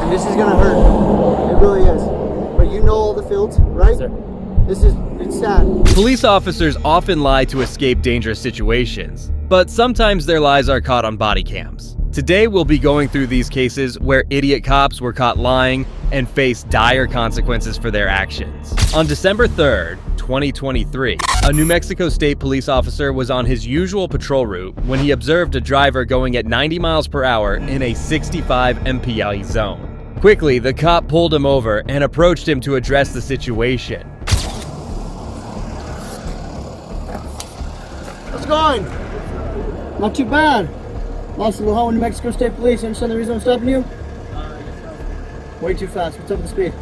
And this is gonna hurt. It really is. But you know all the fields, right? Sir. It's sad. Police officers often lie to escape dangerous situations, but sometimes their lies are caught on body cams. Today we'll be going through these cases where idiot cops were caught lying and faced dire consequences for their actions. On December 3rd, 2023, a New Mexico State police officer was on his usual patrol route when he observed a driver going at 90 miles per hour in a 65 mph zone. Quickly, the cop pulled him over and approached him to address the situation. How's it going? Not too bad. Los Lujan, New Mexico State Police. You understand the reason I'm stopping you? Way too fast. What's up with the speed?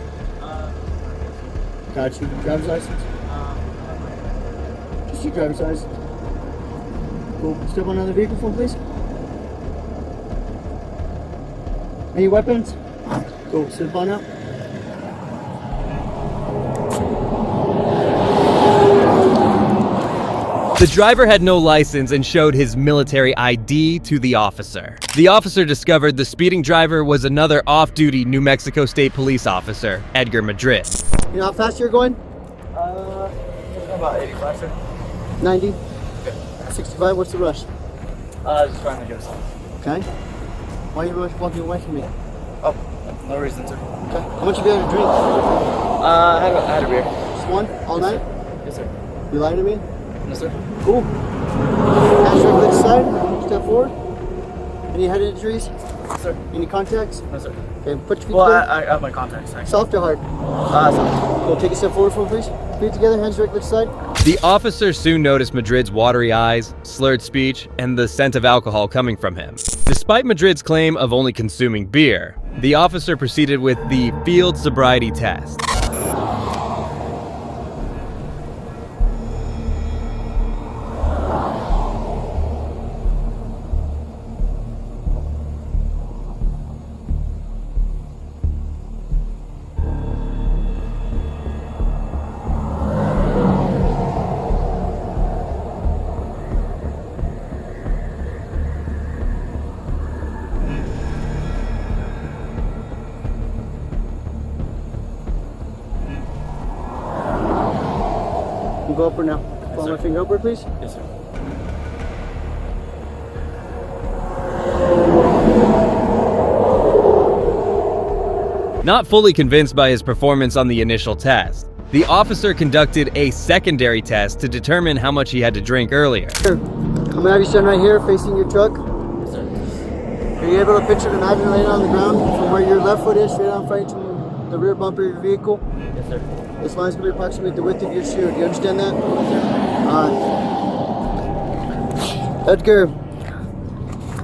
Got you. Driver's license? Just your driver's license. Cool. Step on another vehicle for me, please. Any weapons? Cool. Step on out. The driver had no license and showed his military ID to the officer. The officer discovered the speeding driver was another off-duty New Mexico State police officer, Edgar Madrid. You know how fast you're going? About 85, sir. 90? Okay. 65? What's the rush? Just trying to get some. Okay. Why are you walking away from me? Oh, no reason, sir. Okay. How much have you had to drink? I had a beer. Just one? All night? Yes, sir. You lying to me? No, sir. Cool. Hands right leg side. Step forward. Any head injuries? Yes, sir. Any contacts? No, sir. Okay, put your feet Well, together. I have my contacts, actually. Soft or hard? Soft. Cool. Take a step forward for me, please. Feet together, hands right leg side. The officer soon noticed Madrid's watery eyes, slurred speech, and the scent of alcohol coming from him. Despite Madrid's claim of only consuming beer, the officer proceeded with the field sobriety test. You go upward now. Follow my finger upward, please. Yes, sir. Not fully convinced by his performance on the initial test, the officer conducted a secondary test to determine how much he had to drink earlier. Here. I'm gonna have you stand right here facing your truck. Yes, sir. Are you able to picture the knife laying on the ground from where your left foot is, straight on front to the rear bumper of your vehicle? Yes, sir. This line's gonna be approximately the width of your shoe. Do you understand that? Edgar,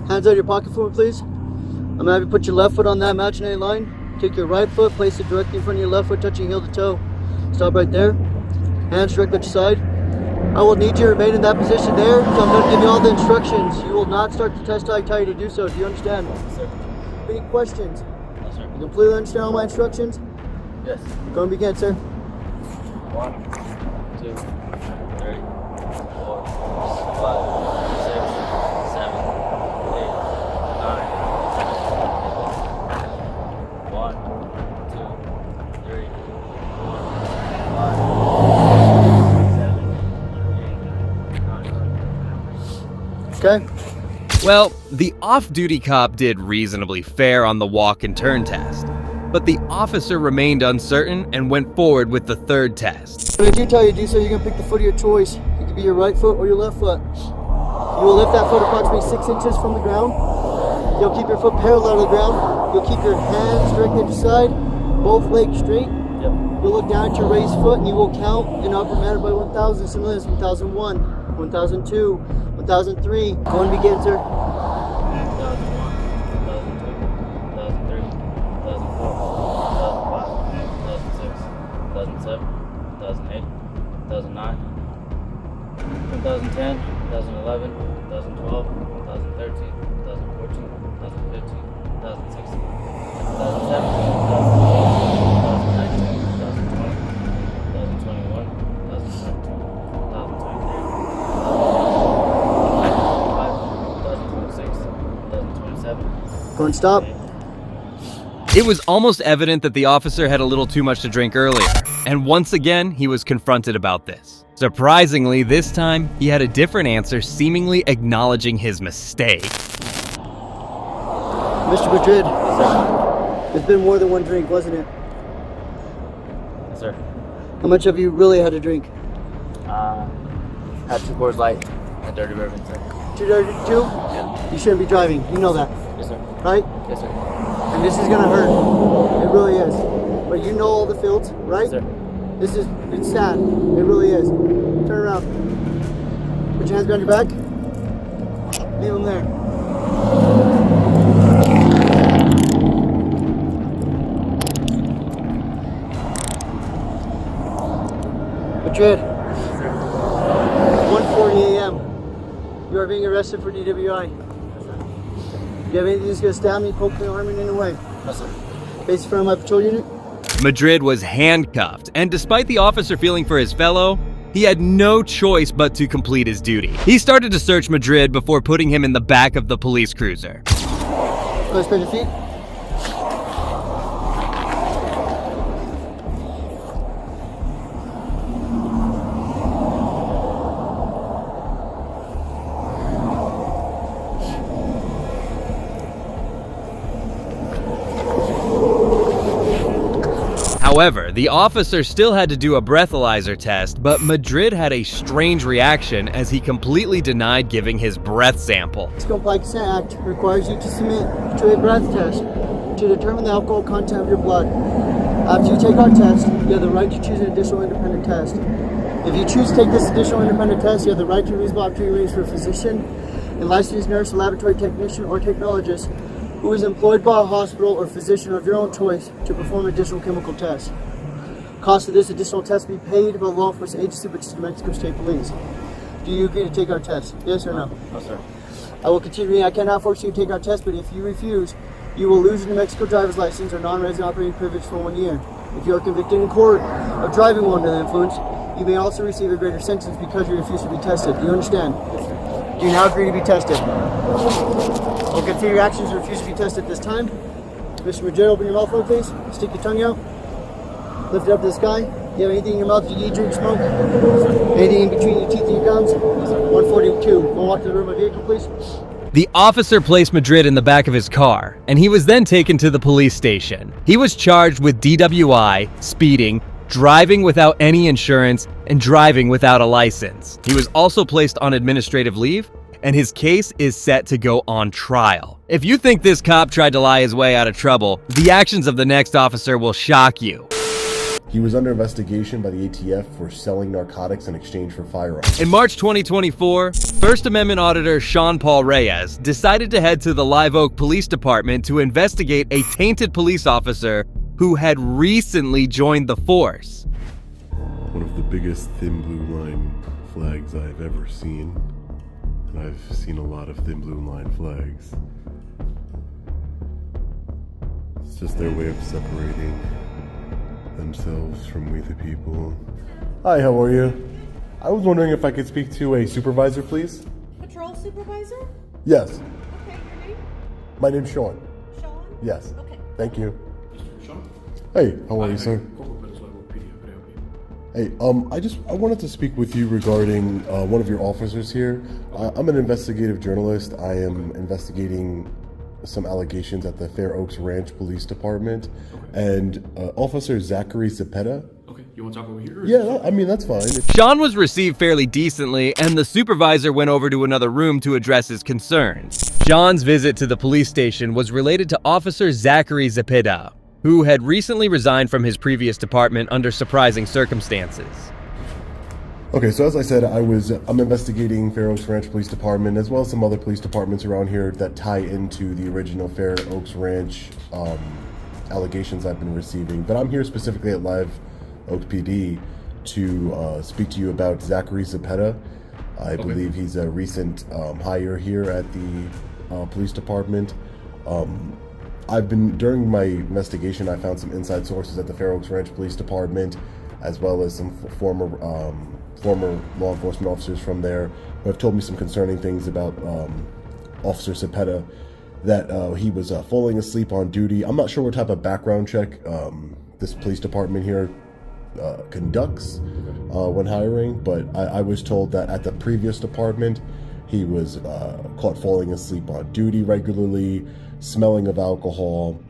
hands out of your pocket for me, please. I'm gonna have you put your left foot on that imaginary line. Take your right foot, place it directly in front of your left foot, touching heel to toe. Stop right there. Hands directly at your side. I will need you to remain in that position there, so I'm going to give you all the instructions. You will not start the test till I tell you to do so. Do you understand? Yes, sir. Any questions? No, sir. You completely understand all my instructions? Yes. Go and begin, sir. 1, 2, 3, 4, 5, 6, 7, 8, 9. 1, 2, 3, 4, 5, 6, 7, 8, 9. Okay. Well, the off-duty cop did reasonably fair on the walk and turn test, but the officer remained uncertain and went forward with the third test. When I do tell you to do so, you're going to pick the foot of your choice. It could be your right foot or your left foot. You will lift that foot approximately 6 inches from the ground. You'll keep your foot parallel to the ground. You'll keep your hands directly at your side, both legs straight. Yep. You'll look down at your raised foot and you will count in upper manner by 1,000. Similarly, 1,001, 1,002, 1,003. Go and begin, sir. 2010, 2011, 2012, 2013, 2014, 2015, 2016, 2017, 2018, 2019, 2020, 2021, 2022, 2023, 2025, 2026, 2027. Go and stop. It was almost evident that the officer had a little too much to drink earlier, and once again, he was confronted about this. Surprisingly, this time, he had a different answer, seemingly acknowledging his mistake. Mr. Madrid, it's been more than one drink, wasn't it? Yes, sir. How much have you really had to drink? Had 2 Coors Light and Dirty Bourbon, sir. 2 dirty, 2? Yeah. You shouldn't be driving. You know that, Yes, sir. right? Yes, sir. And this is gonna hurt. It really is. But you know all the fields, right? Yes, sir. It's sad. It really is. Turn around. Put your hands behind your back. Leave them there. Madrid. 1:40 a.m. You are being arrested for DWI. Yes, sir. Do you have anything that's gonna stab me, poke me, or harm me in any way? Yes, sir. Based from my patrol unit? Madrid was handcuffed, and despite the officer feeling for his fellow, he had no choice but to complete his duty. He started to search Madrid before putting him in the back of the police cruiser. Go spread your feet. However, the officer still had to do a breathalyzer test, but Madrid had a strange reaction as he completely denied giving his breath sample. The Comply Consent Act requires you to submit to a breath test to determine the alcohol content of your blood. After you take our test, you have the right to choose an additional independent test. If you choose to take this additional independent test, you have the right to reasonable opportunity arrange for a physician, a licensed nurse, a laboratory technician, or technologist who is employed by a hospital or physician of your own choice to perform additional chemical tests. Cost of this additional test be paid by the law enforcement agency, which is the Mexico State Police. Do you agree to take our test? Yes or no? No, sir. I will continue reading. I cannot force you to take our test, but if you refuse, you will lose your New Mexico driver's license or non-resident operating privilege for 1 year. If you are convicted in court of driving while under the influence, you may also receive a greater sentence because you refuse to be tested. Do you understand? Yes, sir. Do you now agree to be tested? We'll consider your actions to refuse to be tested this time. Mr. Madrid, open your mouth, please. Stick your tongue out. Lift it up to the sky. Do you have anything in your mouth you eat, drink, smoke? Anything in between your teeth and your gums? 142. We'll walk to the rear of my vehicle, please. The officer placed Madrid in the back of his car, and he was then taken to the police station. He was charged with DWI, speeding, driving without any insurance, and driving without a license. He was also placed on administrative leave, and his case is set to go on trial. If you think this cop tried to lie his way out of trouble, the actions of the next officer will shock you. He was under investigation by the ATF for selling narcotics in exchange for firearms. In March 2024, First Amendment Auditor Sean Paul Reyes decided to head to the Live Oak Police Department to investigate a tainted police officer who had recently joined the force. One of the biggest thin blue line flags I've ever seen. And I've seen a lot of thin blue line flags. It's just their way of separating themselves from we the people. Hi, how are you? I was wondering if I could speak to a supervisor, please? Patrol supervisor? Yes. Okay, your name? My name's Sean. Sean? Yes. Okay. Thank you. Sean? Hey, how are you, sir? Corporal Pettis, Live Oak PD. How can I help you? Hey, I wanted to speak with you regarding one of your officers here. I'm an investigative journalist. I am investigating some allegations at the Fair Oaks Ranch Police Department, and Officer Zachary Zepeda. Okay, you want to talk over here? Yeah, I mean, that's fine. Sean was received fairly decently, and the supervisor went over to another room to address his concerns. Sean's visit to the police station was related to Officer Zachary Zepeda, who had recently resigned from his previous department under surprising circumstances. Okay, so as I said, I'm investigating Fair Oaks Ranch Police Department as well as some other police departments around here that tie into the original Fair Oaks Ranch allegations I've been receiving. But I'm here specifically at Live Oak PD to speak to you about Zachary Zepeda. I believe he's a recent hire here at the police department. During my investigation, I found some inside sources at the Fair Oaks Ranch Police Department, as well as some former law enforcement officers from there who have told me some concerning things about Officer Zepeda. that he was falling asleep on duty. I'm not sure what type of background check this police department here conducts when hiring, but I was told that at the previous department, he was caught falling asleep on duty regularly, smelling of alcohol.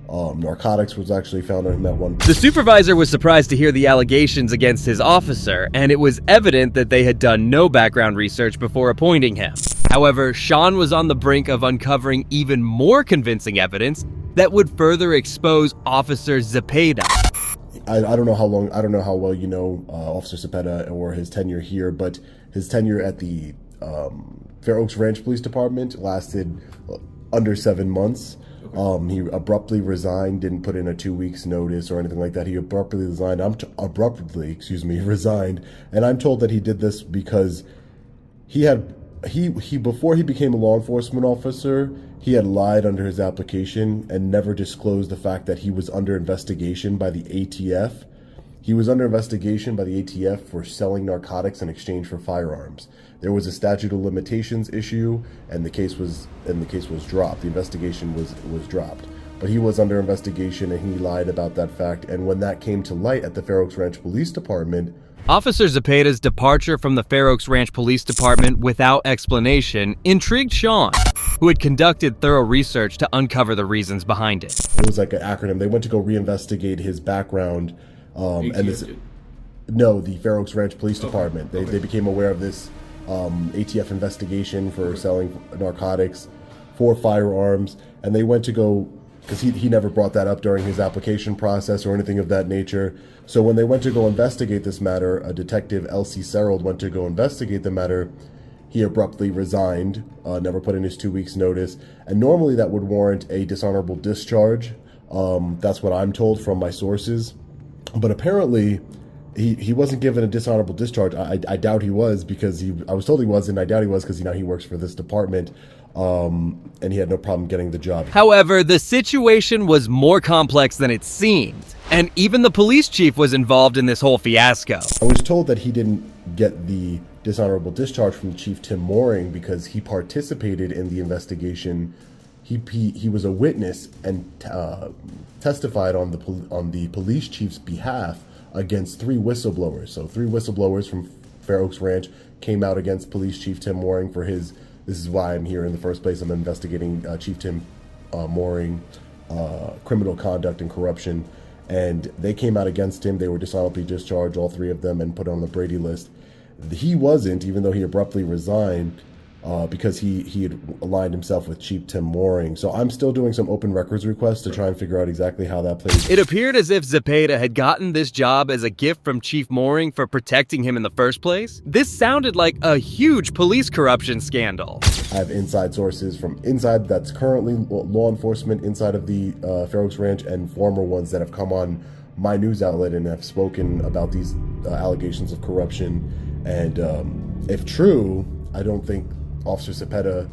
Narcotics was actually found on him at one point. The supervisor was surprised to hear the allegations against his officer, and it was evident that they had done no background research before appointing him. However, Sean was on the brink of uncovering even more convincing evidence that would further expose Officer Zepeda. I don't know how long, I don't know how well you know Officer Zepeda or his tenure here, but his tenure at the Fair Oaks Ranch Police Department lasted under 7 months. He abruptly resigned, didn't put in a 2 weeks notice or anything like that. He abruptly resigned. Resigned, and I'm told that he did this because he before he became a law enforcement officer, he had lied under his application and never disclosed the fact that he was under investigation by the ATF. He was under investigation by the ATF for selling narcotics in exchange for firearms. There was a statute of limitations issue, and the case was dropped. The investigation was dropped, but he was under investigation, and he lied about that fact. And when that came to light at the Fair Oaks Ranch Police Department, Officer Zepeda's departure from the Fair Oaks Ranch Police Department without explanation intrigued Sean, who had conducted thorough research to uncover the reasons behind it. It was like an acronym. They went to go reinvestigate his background, the Fair Oaks Ranch Police Department. They became aware of this ATF investigation for selling narcotics for firearms, and they went to go, because he never brought that up during his application process or anything of that nature. So when they went to go investigate this matter, a detective, L.C. Serold, went to go investigate the matter. He abruptly resigned, never put in his 2 weeks notice, and normally that would warrant a dishonorable discharge. That's what I'm told from my sources. But apparently he wasn't given a dishonorable discharge. I doubt he was, because I was told he was, and I doubt he was because he works for this department. And he had no problem getting the job. However, the situation was more complex than it seemed, and even the police chief was involved in this whole fiasco. I was told that he didn't get the dishonorable discharge from Chief Tim Mooring because he participated in the investigation. He was a witness and testified on the police chief's behalf against 3 whistleblowers. So 3 whistleblowers from Fair Oaks Ranch came out against Police Chief Tim Mooring for his. This is why I'm here in the first place. I'm investigating Chief Tim Mooring, criminal conduct and corruption, and they came out against him. They were dishonorably discharged, all 3 of them, and put on the Brady list. He wasn't, even though he abruptly resigned, because he had aligned himself with Chief Tim Mooring. So I'm still doing some open records requests to try and figure out exactly how that plays. It appeared as if Zepeda had gotten this job as a gift from Chief Mooring for protecting him in the first place. This sounded like a huge police corruption scandal. I have inside sources from inside that's currently law enforcement inside of the Fair Oaks Ranch, and former ones that have come on my news outlet and have spoken about these allegations of corruption. And if true, I don't think Officer Zepeda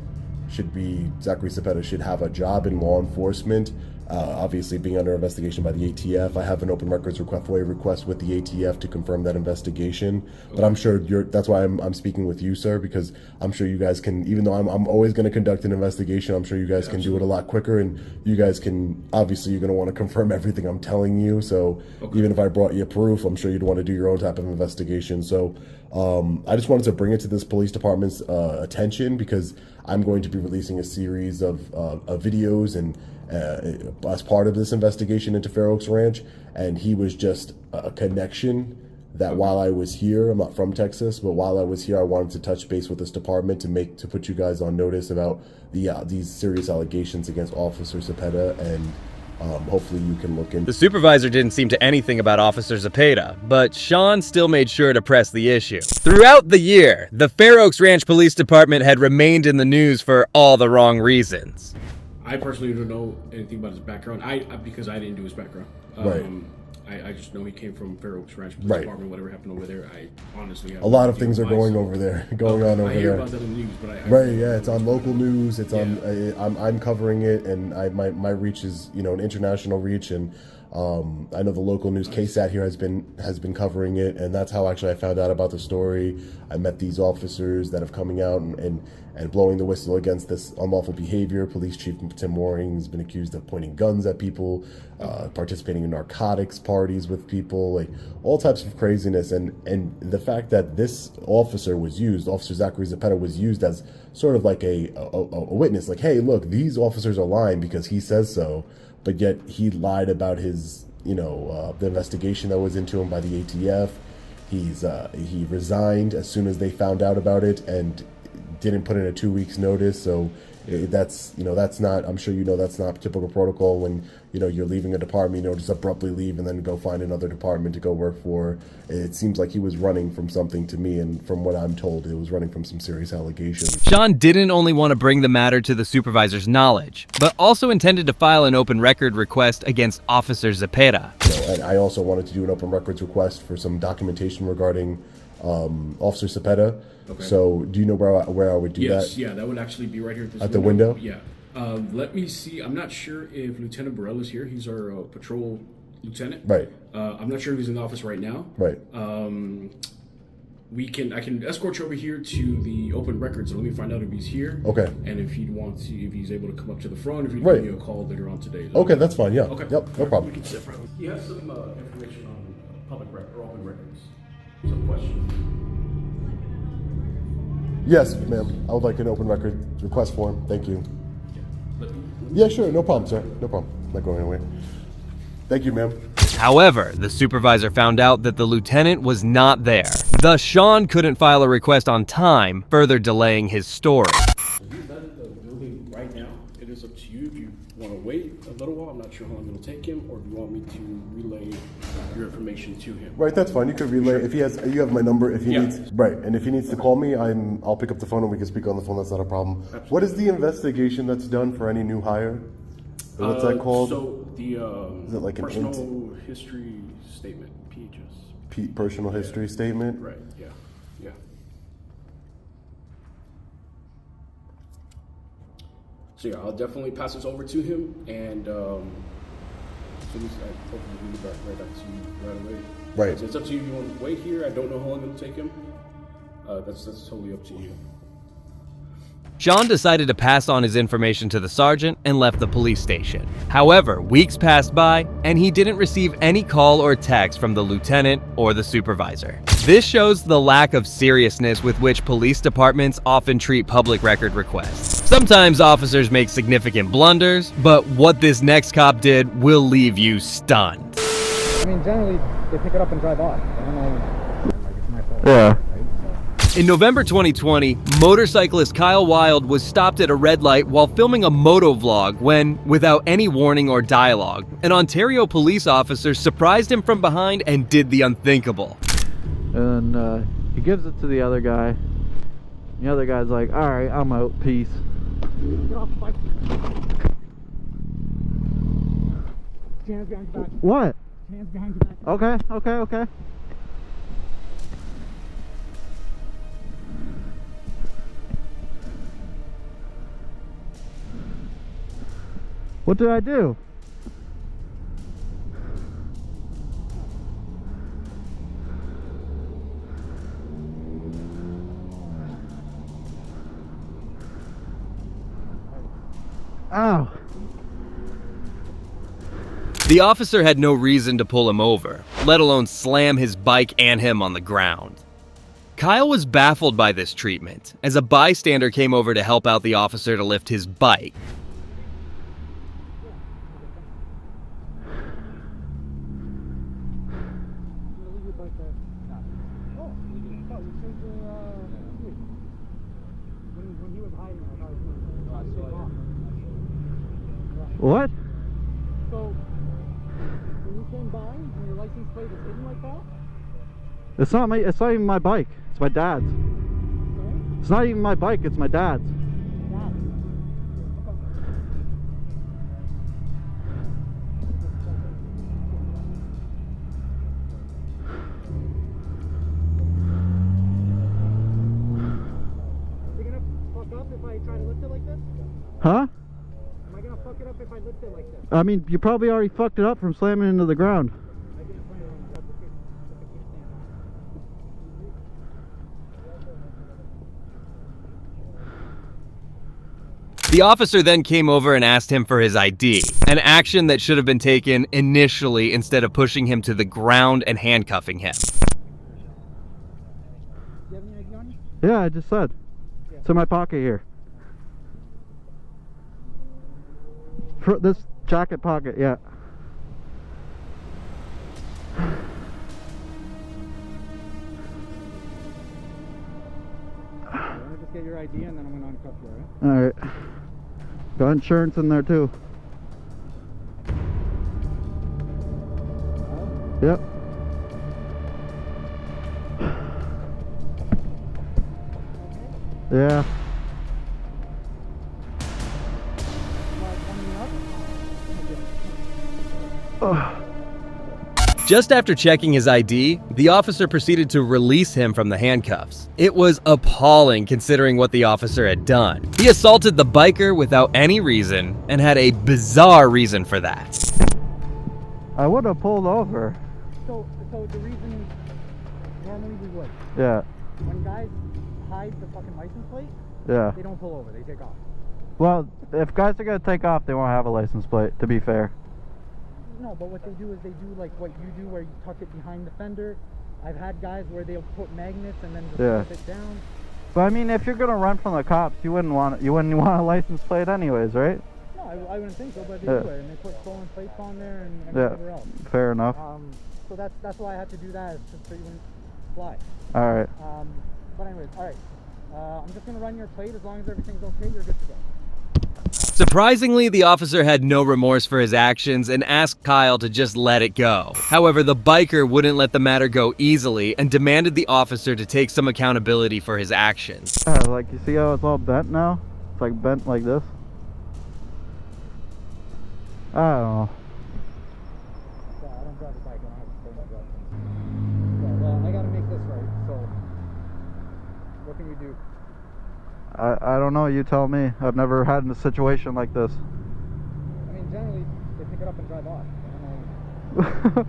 Zachary Zepeda should have a job in law enforcement. Obviously, being under investigation by the ATF, I have an open records FOIA request with the ATF to confirm that investigation. But I'm sure that's why I'm speaking with you, sir, because I'm sure you guys can, even though I'm always going to conduct an investigation, I'm sure you guys can do it a lot quicker, and you guys can, obviously, you're going to want to confirm everything I'm telling you. So even if I brought you proof, I'm sure you'd want to do your own type of investigation. So I just wanted to bring it to this police department's attention, because I'm going to be releasing a series of videos and as part of this investigation into Fair Oaks Ranch, and he was just a connection that while I was here, I'm not from Texas, but while I was here, I wanted to touch base with this department to put you guys on notice about these serious allegations against Officer Zepeda, and hopefully you can look into. The supervisor didn't seem to anything about Officer Zepeda, but Sean still made sure to press the issue. Throughout the year, the Fair Oaks Ranch Police Department had remained in the news for all the wrong reasons. I personally don't know anything about his background. Because I didn't do his background. Right. I just know he came from Fair Oaks Ranch Police Department. Whatever happened over there, I honestly have a lot of things are going over there, on over I hear there. about that in the news, but It's on local news. It's on. I'm covering it, and my reach is an international reach, and I know the local news KSAT here has been covering it, and that's how actually I found out about the story. I met these officers that have coming out, and and blowing the whistle against this unlawful behavior. Police Chief Tim Mooring has been accused of pointing guns at people, participating in narcotics parties with people, like all types of craziness. And the fact that this officer was used, Officer Zachary Zepeda, was used as sort of like a witness, like, hey, look, these officers are lying because he says so, but yet he lied about his, the investigation that was into him by the ATF. He resigned as soon as they found out about it and didn't put in a 2 weeks notice. So that's not, I'm sure that's not typical protocol when you're leaving a department, just abruptly leave and then go find another department to go work for. It seems like he was running from something to me, and from what I'm told, it was running from some serious allegations. Sean didn't only want to bring the matter to the supervisor's knowledge, but also intended to file an open record request against Officer Zepeda. And I also wanted to do an open records request for some documentation regarding Officer Zepeda. Okay. So do you know where I would do that? Yes, yeah, that would actually be right here at the window. Yeah. Let me see. I'm not sure if Lieutenant Burrell is here. He's our patrol lieutenant. Right. I'm not sure if he's in the office right now. Right. I can escort you over here to the open records. So let me find out if he's here. Okay. And if he's able to come up to the front, if he'd right. give you a call later on today. Okay, that's fine. Yeah. Okay. Yep. No problem. We can sit around. You have some information on public record or open records. Some questions. Yes, ma'am. I would like an open record request form. Thank you. Yeah, sure. No problem, sir. No problem. I'm not going anywhere. Thank you, ma'am. However, the supervisor found out that the lieutenant was not there. Thus, Sean couldn't file a request on time, further delaying his story. He's not in the building right now. It is up to you if you want to wait a little while. I'm not sure how long it'll take him, or if you want me to relay your information to him. Right, that's fine. You could relay if he has. You have my number. If he needs, right, and if he needs to call me, I'll pick up the phone and we can speak on the phone. That's not a problem. Absolutely. What is the investigation that's done for any new hire? What's that called? So the is it like personal history statement, PHS. Personal history statement. Right. Yeah. Yeah. So yeah, I'll definitely pass this over to him, and as soon as I hopefully we'll get right back to you right away. Right. So it's up to you if you want to wait here. I don't know how long it'll take him. That's totally up to you. Sean decided to pass on his information to the sergeant and left the police station. However, weeks passed by, and he didn't receive any call or text from the lieutenant or the supervisor. This shows the lack of seriousness with which police departments often treat public record requests. Sometimes officers make significant blunders, but what this next cop did will leave you stunned. I mean, generally, they pick it up and drive off. I don't know, like, it's my fault. Yeah. In November 2020, motorcyclist Kyle Wilde was stopped at a red light while filming a moto vlog when, without any warning or dialogue, an Ontario police officer surprised him from behind and did the unthinkable. And he gives it to the other guy. The other guy's like, all right, I'm out, peace. Get off the bike. Hands behind your back. What? Hands behind your back. Okay. What did I do? Ow. The officer had no reason to pull him over, let alone slam his bike and him on the ground. Kyle was baffled by this treatment, as a bystander came over to help out the officer to lift his bike. What? So, when you came by and your license plate is hidden like that? It's not even my bike. It's my dad's. Sorry? It's not even my bike, it's my dad's. Dad. Are you gonna fuck up if I try to lift it like this? Huh? Fuck it up if I lift it like this. I mean, you probably already fucked it up from slamming into the ground. The officer then came over and asked him for his ID, an action that should have been taken initially instead of pushing him to the ground and handcuffing him. You have any ID on you? Yeah, I just said. It's in my pocket here. For this jacket pocket, yeah. Let me just get your ID and then I'm going to uncuff you, alright? Alright. Got insurance in there too. Yep. Yeah. Just after checking his ID, the officer proceeded to release him from the handcuffs. It was appalling considering what the officer had done. He assaulted the biker without any reason and had a bizarre reason for that. I would have pulled over. So the reason normally we would. Yeah. When guys hide the fucking license plate, Yeah. they don't pull over, they take off. Well, if guys are gonna take off, they won't have a license plate, to be fair. No, but what they do is they do like what you do where you tuck it behind the fender. I've had guys where they'll put magnets and then just flip it down. But I mean, if you're gonna run from the cops, you wouldn't want a license plate anyways, right? No, I wouldn't think so, but they do it and they put stolen plates on there and Yeah. whatever else. Fair enough. So that's why I had to do that, is just so you wouldn't fly. All right. But anyways, all right. I'm just gonna run your plate. As long as everything's okay, you're good to go. Surprisingly, the officer had no remorse for his actions and asked Kyle to just let it go. However, the biker wouldn't let the matter go easily and demanded the officer to take some accountability for his actions. Like, you see how it's all bent now? It's like bent like this. I don't know. Yeah, I don't drive a bike. I don't have to pay my drive. Yeah, well, I gotta make this right. So, what can you do? I don't know, you tell me. I've never had a situation like this. I mean, generally, they pick it up and drive off. I don't know.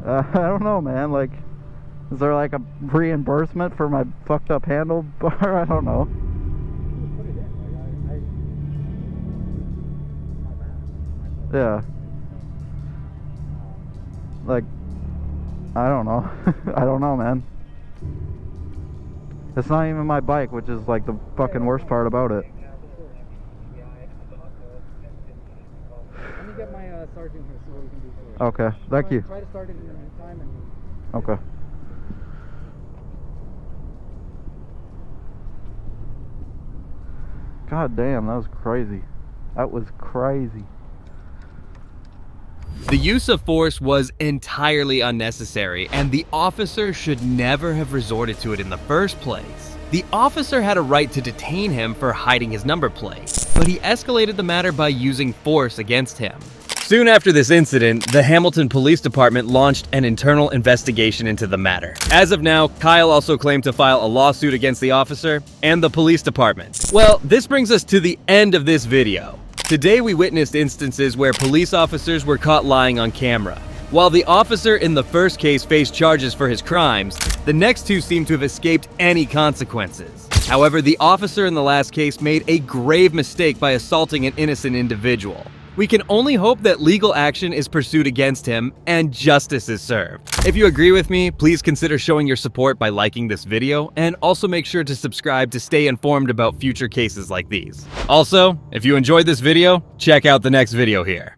I don't know, man. Like, is there like a reimbursement for my fucked up handlebar? I don't know. Just put it in. Yeah. Like, I don't know. I don't know, man. It's not even my bike, which is like the fucking worst part about it. Let me get my sergeant here, see what we can do for you. Okay, thank you. Try to start it in the meantime and... Okay. God damn, that was crazy. That was crazy. The use of force was entirely unnecessary, and the officer should never have resorted to it in the first place. The officer had a right to detain him for hiding his number plate, but he escalated the matter by using force against him. Soon after this incident, the Hamilton Police Department launched an internal investigation into the matter. As of now, Kyle also claimed to file a lawsuit against the officer and the police department. Well, this brings us to the end of this video. Today we witnessed instances where police officers were caught lying on camera. While the officer in the first case faced charges for his crimes, the next two seem to have escaped any consequences. However, the officer in the last case made a grave mistake by assaulting an innocent individual. We can only hope that legal action is pursued against him and justice is served. If you agree with me, please consider showing your support by liking this video, and also make sure to subscribe to stay informed about future cases like these. Also, if you enjoyed this video, check out the next video here.